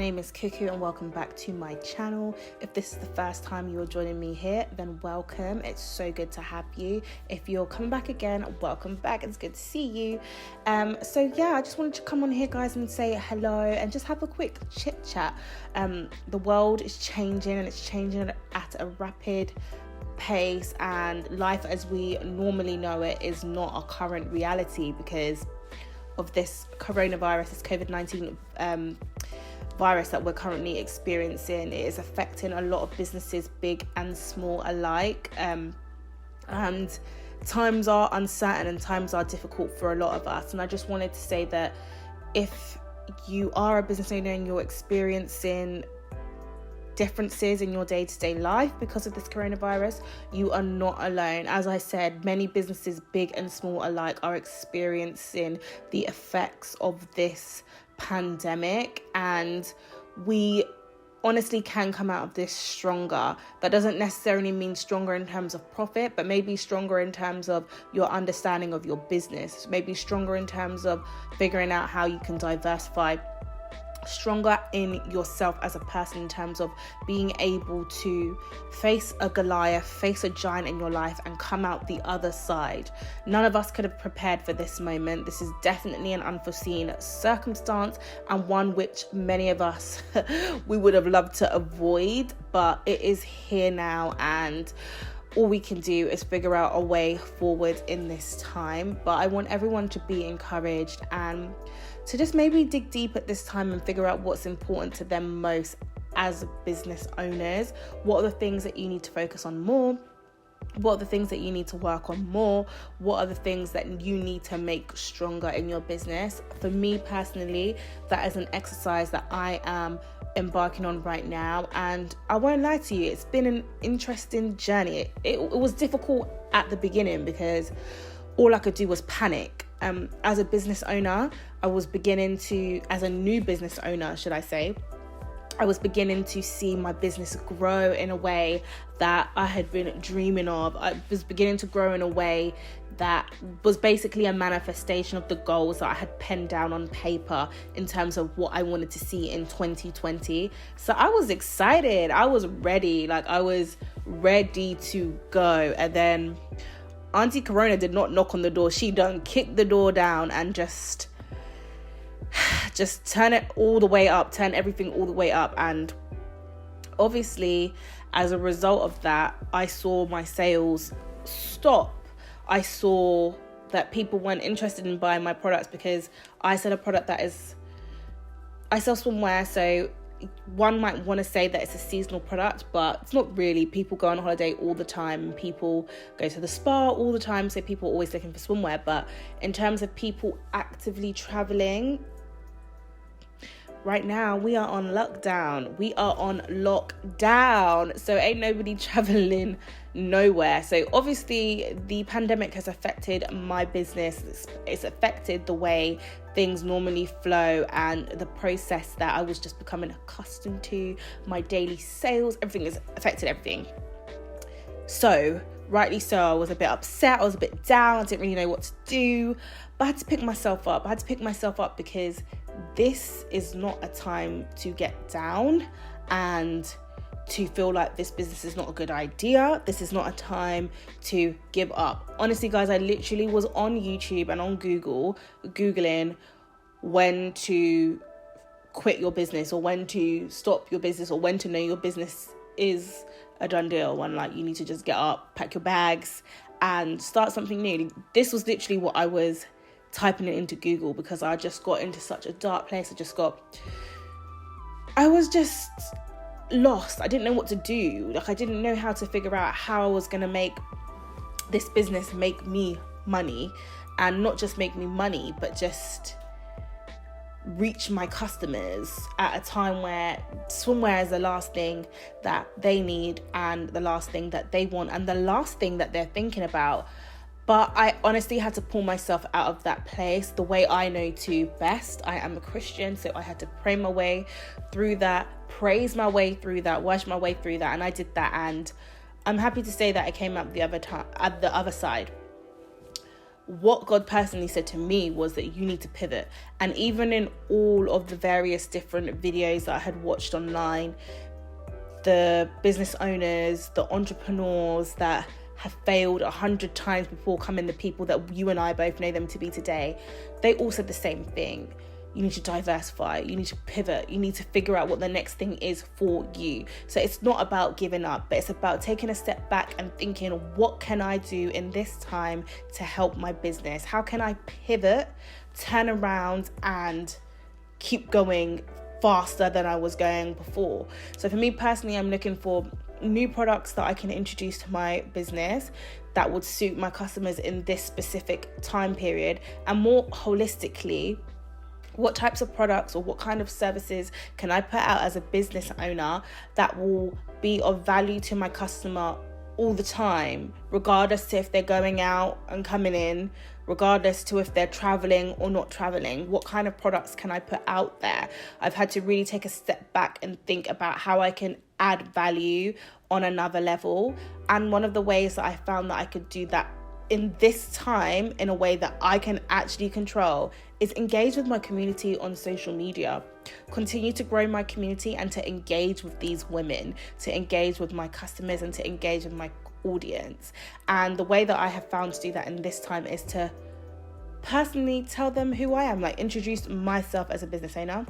name is Cuckoo and welcome back to my channel. If this is the first time you're joining me here, then welcome. It's so good to have you. If you're coming back again, welcome back. It's good to see you. So yeah, I just wanted to come on here, guys, and say hello and just have a quick chit chat. The world is changing, and it's changing at a rapid pace, and life as we normally know it is not a current reality because of this coronavirus, this COVID-19 virus that we're currently experiencing. It is affecting a lot of businesses, big and small alike, and times are uncertain and times are difficult for a lot of us. And I just wanted to say that if you are a business owner and you're experiencing differences in your day-to-day life because of this coronavirus, you are not alone. As I said, many businesses, big and small alike, are experiencing the effects of this pandemic, and we honestly can come out of this stronger. That doesn't necessarily mean stronger in terms of profit, but maybe stronger in terms of your understanding of your business, maybe stronger in terms of figuring out how you can diversify, stronger in yourself as a person in terms of being able to face a Goliath, face a giant in your life and come out the other side. None of us could have prepared for this moment. This is definitely an unforeseen circumstance, and one which many of us we would have loved to avoid, but it is here now, and all we can do is figure out a way forward in this time. But I want everyone to be encouraged and to just maybe dig deep at this time and figure out what's important to them most as business owners. What are the things that you need to focus on more? What are the things that you need to work on more? What are the things that you need to make stronger in your business? For me personally, that is an exercise that I am embarking on right now, and I won't lie to you, it's been an interesting journey. It was difficult at the beginning because all I could do was panic. As a business owner, as a new business owner, should I say, I was beginning to see my business grow in a way that I had been dreaming of. I was beginning to grow in a way that was basically a manifestation of the goals that I had penned down on paper in terms of what I wanted to see in 2020. So I was excited. I was ready. I was ready to go. And then Auntie Corona did not knock on the door. She done kicked the door down and just turn it all the way up, turn everything all the way up. And obviously, as a result of that, I saw my sales stop. I saw that people weren't interested in buying my products because I sell a product I sell swimwear, so one might want to say that it's a seasonal product, but it's not really. People go on holiday all the time, people go to the spa all the time, so people are always looking for swimwear. But in terms of people actively traveling, right now we are on lockdown. So ain't nobody traveling nowhere. So obviously the pandemic has affected my business. It's affected the way things normally flow and the process that I was just becoming accustomed to, my daily sales. Everything has affected everything. So rightly so, I was a bit upset, I was a bit down, I didn't really know what to do, but I had to pick myself up because this is not a time to get down and to feel like this business is not a good idea. This is not a time to give up. Honestly, guys, I literally was on YouTube and on Google, Googling when to quit your business or when to stop your business or when to know your business is a done deal, when you need to just get up, pack your bags and start something new. This was literally what I was typing it into Google because I just got into such a dark place. I was just lost. I didn't know what to do. I didn't know how to figure out how I was going to make this business make me money, and not just make me money, but just reach my customers at a time where swimwear is the last thing that they need and the last thing that they want and the last thing that they're thinking about. But I honestly had to pull myself out of that place the way I know to best. I am a Christian, so I had to pray my way through that, praise my way through that, worship my way through that, and I did that. And I'm happy to say that I came out the other side. what God personally said to me was that you need to pivot. And even in all of the various different videos that I had watched online, the business owners, the entrepreneurs that have failed 100 times before coming the people that you and I both know them to be today, they all said the same thing. You need to diversify, you need to pivot, you need to figure out what the next thing is for you. So it's not about giving up, but it's about taking a step back and thinking, what can I do in this time to help my business? How can I pivot, turn around and keep going faster than I was going before? So for me personally, I'm looking for new products that I can introduce to my business that would suit my customers in this specific time period, and more holistically, what types of products or what kind of services can I put out as a business owner that will be of value to my customer all the time, regardless to if they're going out and coming in, regardless to if they're traveling or not traveling. What kind of products can I put out there? I've had to really take a step back and think about how I can add value on another level. And one of the ways that I found that I could do that in this time in a way that I can actually control is engage with my community on social media, continue to grow my community and to engage with these women, to engage with my customers and to engage with my audience. And the way that I have found to do that in this time is to personally tell them who I am, like introduce myself as a business owner,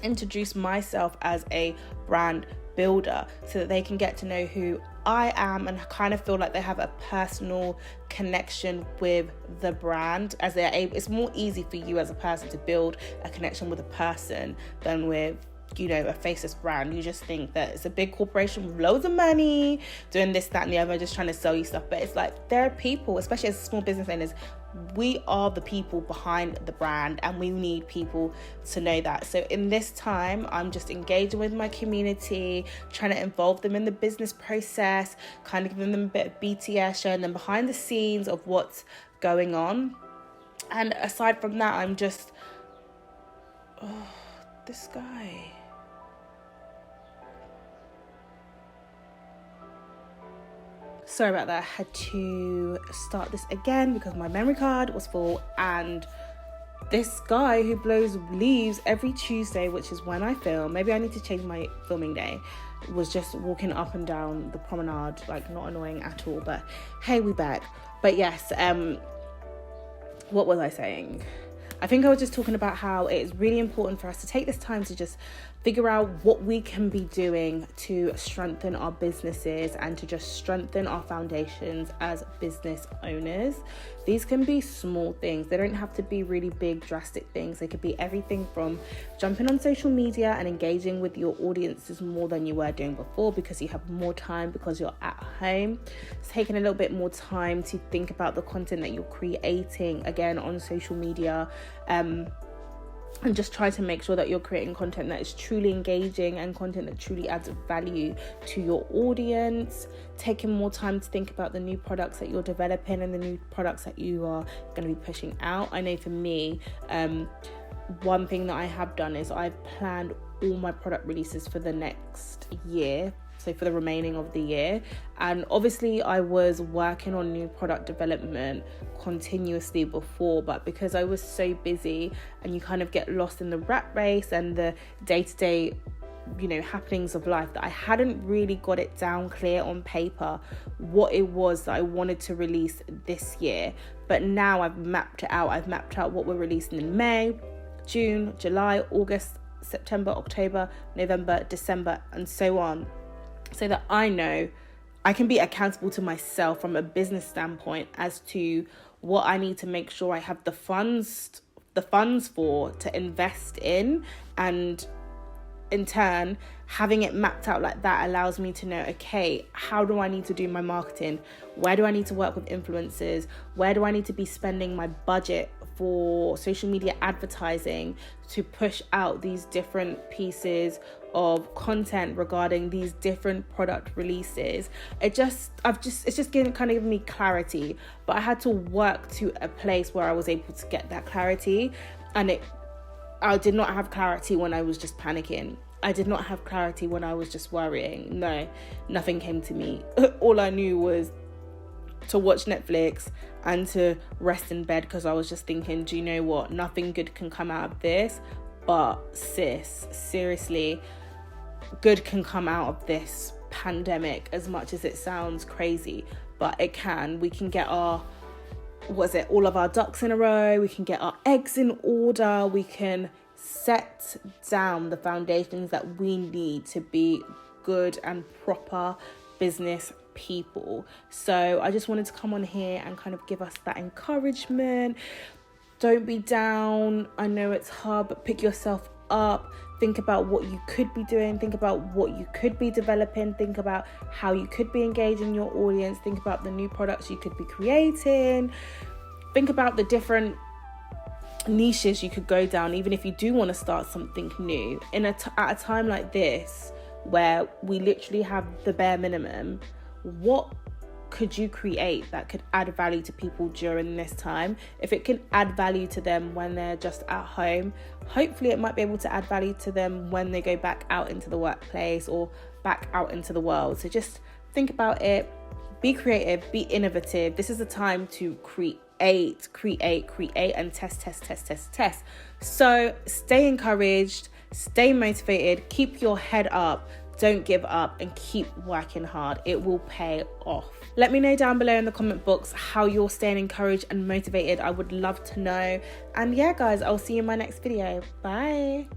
introduce myself as a brand builder, so that they can get to know who I am and kind of feel like they have a personal connection with the brand, as they're able. It's more easy for you as a person to build a connection with a person than with, you know, a faceless brand. You just think that it's a big corporation with loads of money doing this, that and the other, just trying to sell you stuff. But it's like, there are people, especially as small business owners, we are the people behind the brand, and we need people to know that. So in this time, I'm just engaging with my community, trying to involve them in the business process, kind of giving them a bit of BTS, showing them behind the scenes of what's going on. And aside from that, I'm just, this guy. Sorry about that. I had to start this again because my memory card was full, and this guy who blows leaves every Tuesday, which is when I film, maybe I need to change my filming day, was just walking up and down the promenade, like not annoying at all, but hey, we back. But yes, what was I saying? I think I was just talking about how it is really important for us to take this time to just figure out what we can be doing to strengthen our businesses and to just strengthen our foundations as business owners. These can be small things. They don't have to be really big, drastic things. They could be everything from jumping on social media and engaging with your audiences more than you were doing before because you have more time, because you're at home. It's taking a little bit more time to think about the content that you're creating, again, on social media, and just try to make sure that you're creating content that is truly engaging and content that truly adds value to your audience. Taking more time to think about the new products that you're developing and the new products that you are going to be pushing out. I know for me, one thing that I have done is I've planned all my product releases for the next year, so for the remaining of the year. And obviously I was working on new product development continuously before, but because I was so busy and you kind of get lost in the rat race and the day-to-day, you know, happenings of life, that I hadn't really got it down clear on paper what it was that I wanted to release this year. But now I've mapped it out. I've mapped out what we're releasing in May, June, July, August, September, October, November, December, and so on, so that I know I can be accountable to myself from a business standpoint as to what I need to make sure I have the funds for to invest in. And in turn, having it mapped out like that allows me to know, okay, how do I need to do my marketing? Where do I need to work with influencers? Where do I need to be spending my budget for social media advertising to push out these different pieces of content regarding these different product releases? It's just giving me clarity. But I had to work to a place where I was able to get that clarity, and I did not have clarity when I was just panicking. I did not have clarity when I was just worrying. No, nothing came to me. All I knew was to watch Netflix and to rest in bed, because I was just thinking, do you know what? Nothing good can come out of this. But sis, seriously, good can come out of this pandemic, as much as it sounds crazy, but it can. We can get all of our ducks in a row. We can get our eggs in order. We can set down the foundations that we need to be good and proper business people. So I just wanted to come on here and kind of give us that encouragement. Don't be down. I know it's hard, but pick yourself up. Think about what you could be doing. Think about what you could be developing. Think about how you could be engaging your audience. Think about the new products you could be creating. Think about the different niches you could go down, even if you do want to start something new. At a time like this, where we literally have the bare minimum, what could you create that could add value to people during this time? If it can add value to them when they're just at home, hopefully it might be able to add value to them when they go back out into the workplace or back out into the world. So just think about it, be creative, be innovative. This is a time to create and test. So stay encouraged, stay motivated, keep your head up, don't give up, and keep working hard. It will pay off. Let me know down below in the comment box how you're staying encouraged and motivated. I would love to know. And yeah, guys, I'll see you in my next video. Bye.